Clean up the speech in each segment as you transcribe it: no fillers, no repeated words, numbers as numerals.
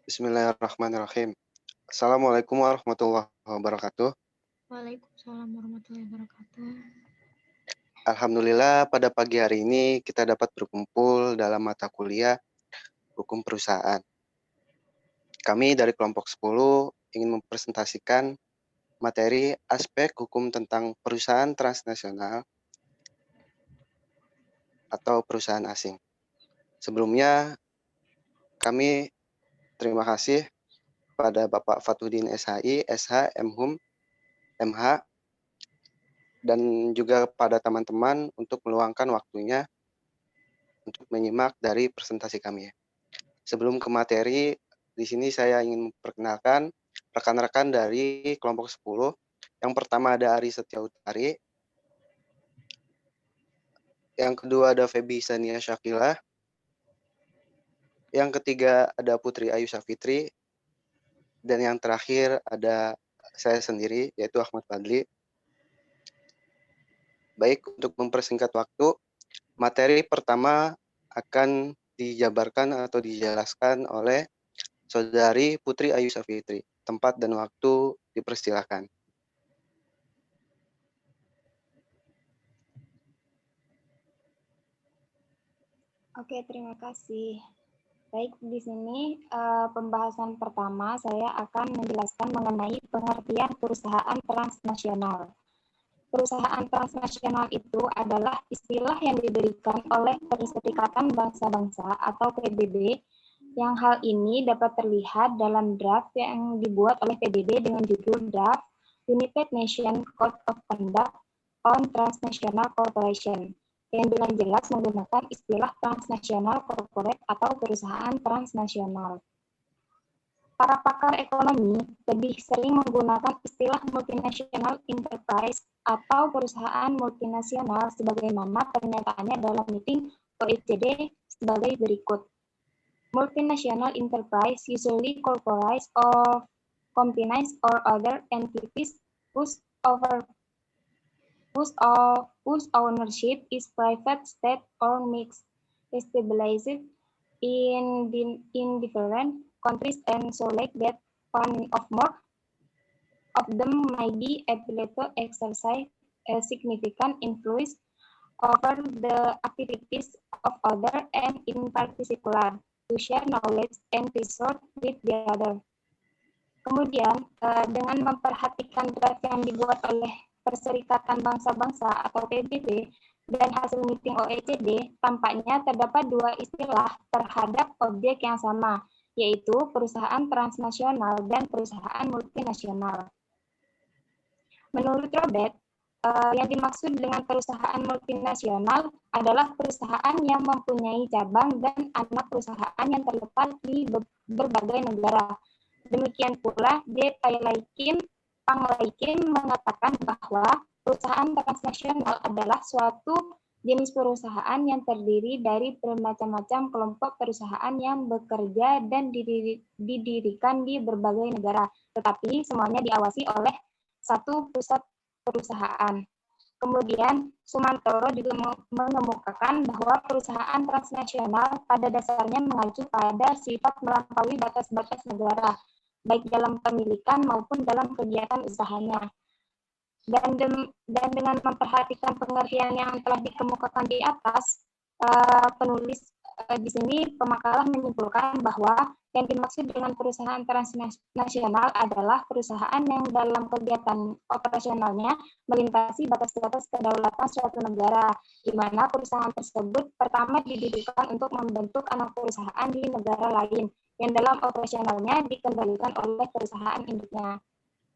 Bismillahirrahmanirrahim. Assalamualaikum warahmatullahi wabarakatuh. Waalaikumsalam warahmatullahi wabarakatuh. Alhamdulillah pada pagi hari ini kita dapat berkumpul dalam mata kuliah Hukum Perusahaan. Kami dari kelompok 10 ingin mempresentasikan materi aspek hukum tentang perusahaan transnasional atau perusahaan asing. Sebelumnya kami terima kasih pada Bapak Fathuddin SHI, SH, MHum, MH, dan juga pada teman-teman untuk meluangkan waktunya untuk menyimak dari presentasi kami. Sebelum ke materi, di sini saya ingin memperkenalkan rekan-rekan dari kelompok 10. Yang pertama ada Ari Setia Utari. Yang kedua ada Febi Sania Syakila. Yang ketiga ada Putri Ayu Safitri. Dan yang terakhir ada saya sendiri, yaitu Ahmad Fadli. Baik, untuk mempersingkat waktu, materi pertama akan dijabarkan atau dijelaskan oleh Saudari Putri Ayu Safitri. Tempat dan waktu dipersilakan. Oke, terima kasih. Baik, di sini pembahasan pertama saya akan menjelaskan mengenai pengertian perusahaan transnasional. Perusahaan transnasional itu adalah istilah yang diberikan oleh Perserikatan Bangsa-Bangsa atau PBB, yang hal ini dapat terlihat dalam draft yang dibuat oleh PBB dengan judul Draft United Nations Code of Conduct on Transnational Corporation, yang dengan jelas menggunakan istilah transnasional corporate atau perusahaan transnasional. Para pakar ekonomi lebih sering menggunakan istilah multinational enterprise atau perusahaan multinasional sebagaimana pernyataannya dalam meeting OECD sebagai berikut. Multinational enterprise usually corporates or companies or other entities whose ownership is private, state, or mixed, established in different countries, and so like that one of more of them may be able to exercise a significant influence over the activities of others, and in particular to share knowledge and resource with the other. Kemudian, dengan memperhatikan draft yang dibuat oleh Perserikatan Bangsa-Bangsa atau PBB dan hasil meeting OECD, tampaknya terdapat dua istilah terhadap objek yang sama, yaitu perusahaan transnasional dan perusahaan multinasional. Menurut Robert, yang dimaksud dengan perusahaan multinasional adalah perusahaan yang mempunyai cabang dan anak perusahaan yang terletak di berbagai negara. Demikian pula, D. Panglaikin mengatakan bahwa perusahaan transnasional adalah suatu jenis perusahaan yang terdiri dari bermacam-macam kelompok perusahaan yang bekerja dan didirikan di berbagai negara, tetapi semuanya diawasi oleh satu pusat perusahaan. Kemudian, Sumantoro juga mengemukakan bahwa perusahaan transnasional pada dasarnya mengacu pada sifat melampaui batas-batas negara, baik dalam pemilikan maupun dalam kegiatan usahanya. Dan dengan memperhatikan pengertian yang telah dikemukakan di atas, penulis di sini pemakalah menyimpulkan bahwa yang dimaksud dengan perusahaan transnasional adalah perusahaan yang dalam kegiatan operasionalnya melintasi batas-batas kedaulatan suatu negara, di mana perusahaan tersebut pertama didirikan untuk membentuk anak perusahaan di negara lain, yang dalam operasionalnya dikendalikan oleh perusahaan induknya.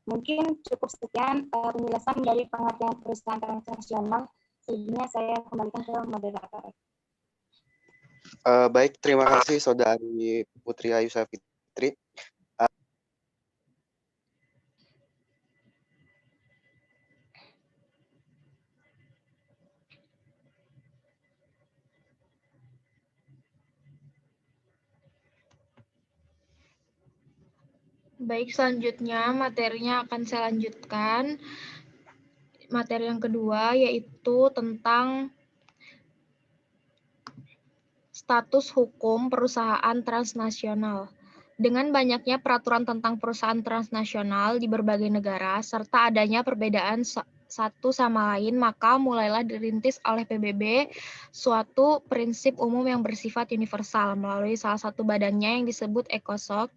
Mungkin cukup sekian penjelasan dari pengertian perusahaan transnasional. Selebihnya saya kembalikan ke moderator. Baik, terima kasih Saudari Putri Ayu Safitri. Baik, selanjutnya materinya akan saya lanjutkan. Materi yang kedua yaitu tentang status hukum perusahaan transnasional. Dengan banyaknya peraturan tentang perusahaan transnasional di berbagai negara, serta adanya perbedaan satu sama lain, maka mulailah dirintis oleh PBB suatu prinsip umum yang bersifat universal melalui salah satu badannya yang disebut ECOSOC,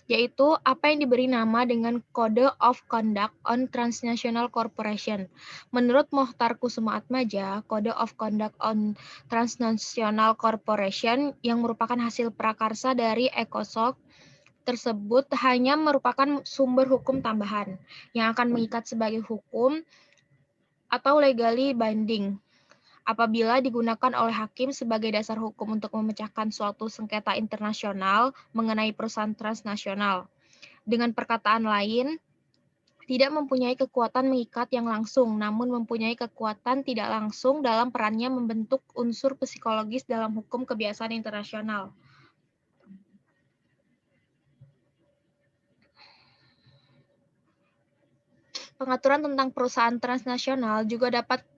yaitu apa yang diberi nama dengan Code of Conduct on Transnational Corporation. Menurut Mohtar Kusumaatmadja, Code of Conduct on Transnational Corporation yang merupakan hasil prakarsa dari ECOSOC tersebut hanya merupakan sumber hukum tambahan yang akan mengikat sebagai hukum atau legally binding apabila digunakan oleh hakim sebagai dasar hukum untuk memecahkan suatu sengketa internasional mengenai perusahaan transnasional. Dengan perkataan lain, tidak mempunyai kekuatan mengikat yang langsung, namun mempunyai kekuatan tidak langsung dalam perannya membentuk unsur psikologis dalam hukum kebiasaan internasional. Pengaturan tentang perusahaan transnasional juga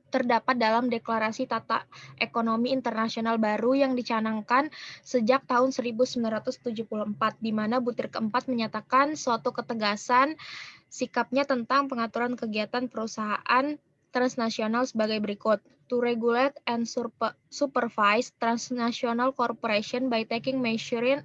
terdapat dalam Deklarasi Tata Ekonomi Internasional baru yang dicanangkan sejak tahun 1974, di mana butir keempat menyatakan suatu ketegasan sikapnya tentang pengaturan kegiatan perusahaan transnasional sebagai berikut. To regulate and supervise transnational corporation by taking measure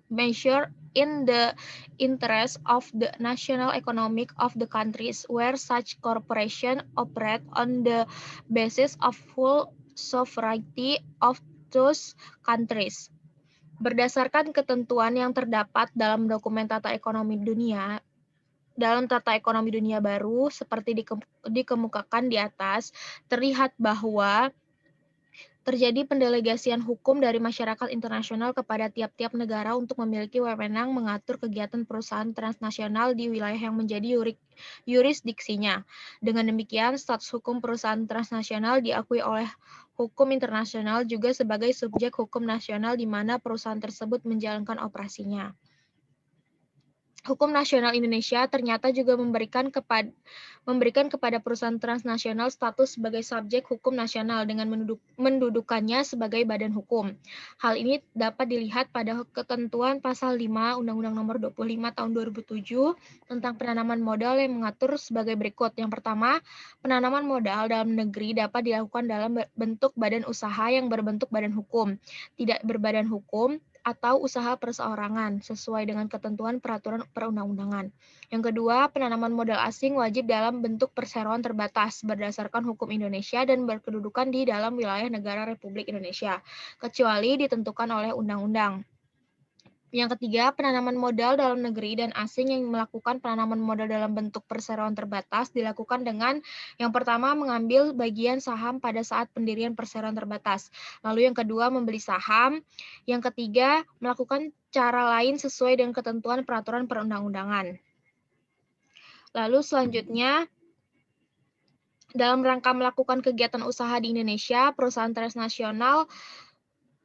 in the interest of the national economic of the countries where such corporation operate on the basis of full sovereignty of those countries. Berdasarkan ketentuan yang terdapat dalam dokumen Tata Ekonomi Dunia, dalam Tata Ekonomi Dunia baru, seperti dikemukakan di atas, terlihat bahwa terjadi pendelegasian hukum dari masyarakat internasional kepada tiap-tiap negara untuk memiliki wewenang mengatur kegiatan perusahaan transnasional di wilayah yang menjadi yurisdiksinya. Dengan demikian, status hukum perusahaan transnasional diakui oleh hukum internasional juga sebagai subjek hukum nasional di mana perusahaan tersebut menjalankan operasinya. Hukum nasional Indonesia ternyata juga memberikan kepada perusahaan transnasional status sebagai subjek hukum nasional dengan mendudukannya sebagai badan hukum. Hal ini dapat dilihat pada ketentuan pasal 5 Undang-Undang Nomor 25 Tahun 2007 tentang penanaman modal yang mengatur sebagai berikut. Yang pertama, penanaman modal dalam negeri dapat dilakukan dalam bentuk badan usaha yang berbentuk badan hukum, tidak berbadan hukum, atau usaha perseorangan sesuai dengan ketentuan peraturan perundang-undangan. Yang kedua, penanaman modal asing wajib dalam bentuk perseroan terbatas berdasarkan hukum Indonesia dan berkedudukan di dalam wilayah negara Republik Indonesia, kecuali ditentukan oleh undang-undang. Yang ketiga, penanaman modal dalam negeri dan asing yang melakukan penanaman modal dalam bentuk perseroan terbatas dilakukan dengan yang pertama mengambil bagian saham pada saat pendirian perseroan terbatas. Lalu yang kedua membeli saham. Yang ketiga melakukan cara lain sesuai dengan ketentuan peraturan perundang-undangan. Lalu selanjutnya, dalam rangka melakukan kegiatan usaha di Indonesia, perusahaan transnasional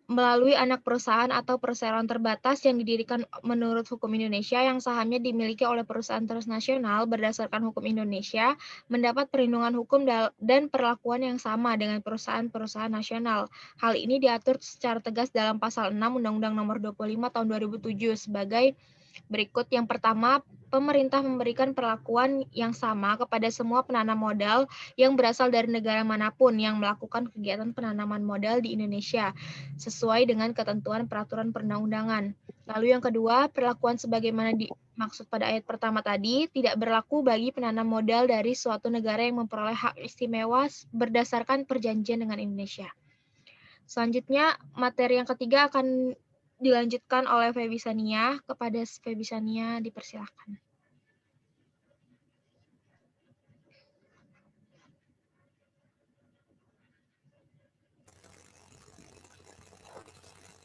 melalui anak perusahaan atau perseroan terbatas yang didirikan menurut hukum Indonesia yang sahamnya dimiliki oleh perusahaan transnasional berdasarkan hukum Indonesia mendapat perlindungan hukum dan perlakuan yang sama dengan perusahaan-perusahaan nasional. Hal ini diatur secara tegas dalam pasal 6 Undang-Undang Nomor 25 Tahun 2007 sebagai berikut. Yang pertama, pemerintah memberikan perlakuan yang sama kepada semua penanam modal yang berasal dari negara manapun yang melakukan kegiatan penanaman modal di Indonesia, sesuai dengan ketentuan peraturan perundang-undangan. Lalu yang kedua, perlakuan sebagaimana dimaksud pada ayat pertama tadi, tidak berlaku bagi penanam modal dari suatu negara yang memperoleh hak istimewa berdasarkan perjanjian dengan Indonesia. Selanjutnya, materi yang ketiga akan dilanjutkan oleh Febi Sania. Kepada Febi Sania dipersilakan.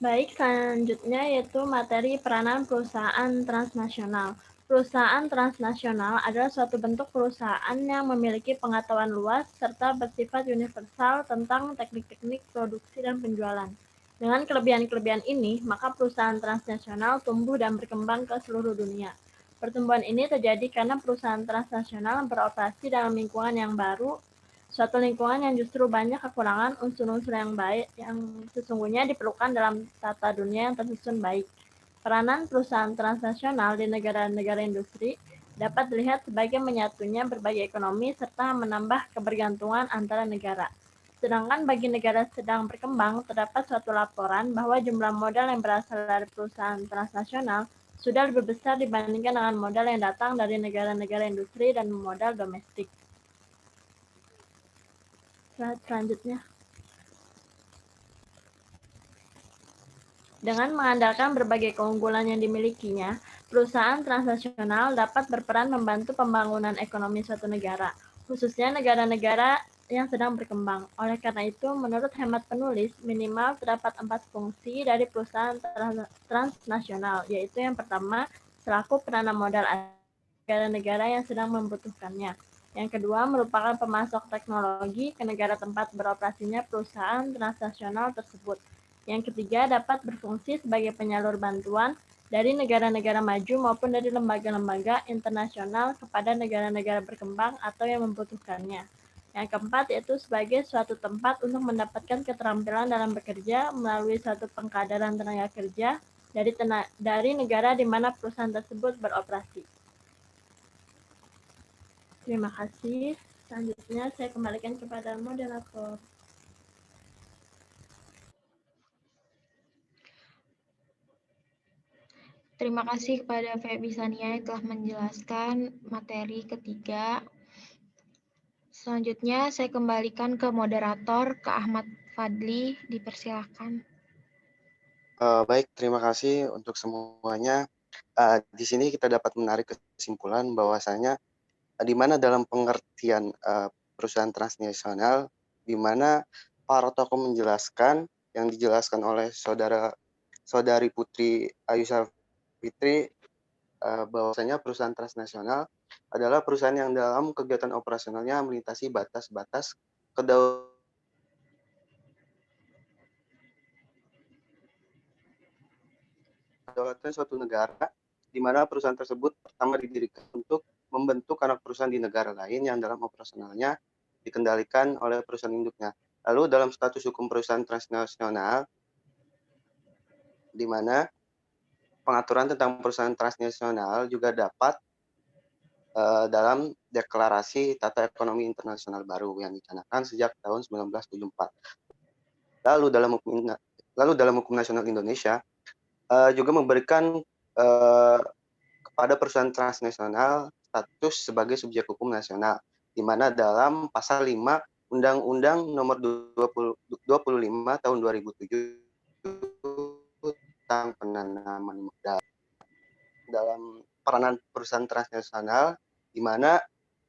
Baik, selanjutnya yaitu materi peranan perusahaan transnasional. Perusahaan transnasional adalah suatu bentuk perusahaan yang memiliki pengetahuan luas serta bersifat universal tentang teknik-teknik produksi dan penjualan. Dengan kelebihan-kelebihan ini, maka perusahaan transnasional tumbuh dan berkembang ke seluruh dunia. Pertumbuhan ini terjadi karena perusahaan transnasional beroperasi dalam lingkungan yang baru, suatu lingkungan yang justru banyak kekurangan unsur-unsur yang baik yang sesungguhnya diperlukan dalam tata dunia yang tersusun baik. Peranan perusahaan transnasional di negara-negara industri dapat dilihat sebagai menyatunya berbagai ekonomi serta menambah kebergantungan antara negara. Sedangkan bagi negara sedang berkembang, terdapat suatu laporan bahwa jumlah modal yang berasal dari perusahaan transnasional sudah lebih besar dibandingkan dengan modal yang datang dari negara-negara industri dan modal domestik. Slide selanjutnya. Dengan mengandalkan berbagai keunggulan yang dimilikinya, perusahaan transnasional dapat berperan membantu pembangunan ekonomi suatu negara, khususnya negara-negara yang sedang berkembang. Oleh karena itu, menurut hemat penulis, minimal terdapat 4 fungsi dari perusahaan transnasional, yaitu yang pertama, selaku penanam modal negara-negara yang sedang membutuhkannya. Yang kedua, merupakan pemasok teknologi ke negara tempat beroperasinya perusahaan transnasional tersebut. Yang ketiga, dapat berfungsi sebagai penyalur bantuan dari negara-negara maju maupun dari lembaga-lembaga internasional kepada negara-negara berkembang atau yang membutuhkannya. Yang keempat, yaitu sebagai suatu tempat untuk mendapatkan keterampilan dalam bekerja melalui suatu pengkaderan tenaga kerja dari negara di mana perusahaan tersebut beroperasi. Terima kasih. Selanjutnya saya kembalikan kepada moderator. Terima kasih kepada Feby Sania yang telah menjelaskan materi ketiga. Selanjutnya saya kembalikan ke moderator, ke Ahmad Fadli, dipersilakan. Baik, terima kasih untuk semuanya. Di sini kita dapat menarik kesimpulan bahwasanya di mana dalam pengertian perusahaan transnasional, di mana para tokoh menjelaskan yang dijelaskan oleh saudari Putri Ayusa Fitri, bahwasanya perusahaan transnasional adalah perusahaan yang dalam kegiatan operasionalnya melintasi batas-batas kedaulatan suatu negara, di mana perusahaan tersebut pertama didirikan untuk membentuk anak perusahaan di negara lain yang dalam operasionalnya dikendalikan oleh perusahaan induknya. Lalu dalam status hukum perusahaan transnasional, di mana pengaturan tentang perusahaan transnasional juga dapat dalam deklarasi tata ekonomi internasional baru yang dicanangkan sejak tahun 1974. Lalu dalam hukum nasional Indonesia juga memberikan kepada perusahaan transnasional status sebagai subjek hukum nasional, di mana dalam pasal 5 Undang-Undang Nomor 25 Tahun 2007 tentang penanaman modal. Dalam peranan perusahaan transnasional, di mana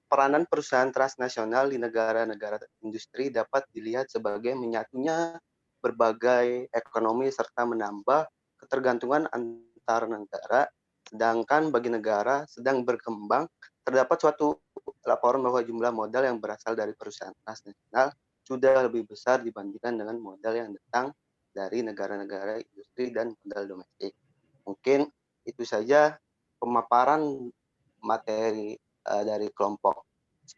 peranan perusahaan transnasional di negara-negara industri dapat dilihat sebagai menyatunya berbagai ekonomi serta menambah ketergantungan antar negara. Sedangkan bagi negara sedang berkembang, terdapat suatu laporan bahwa jumlah modal yang berasal dari perusahaan transnasional sudah lebih besar dibandingkan dengan modal yang datang dari negara-negara industri dan modal domestik. Mungkin itu saja pemaparan materi dari kelompok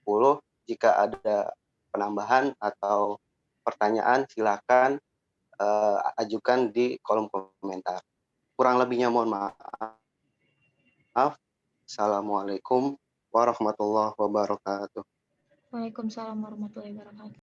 10. Jika ada penambahan atau pertanyaan, silakan ajukan di kolom komentar. Kurang lebihnya mohon maaf. Assalamualaikum warahmatullahi wabarakatuh. Waalaikumsalam warahmatullahi wabarakatuh.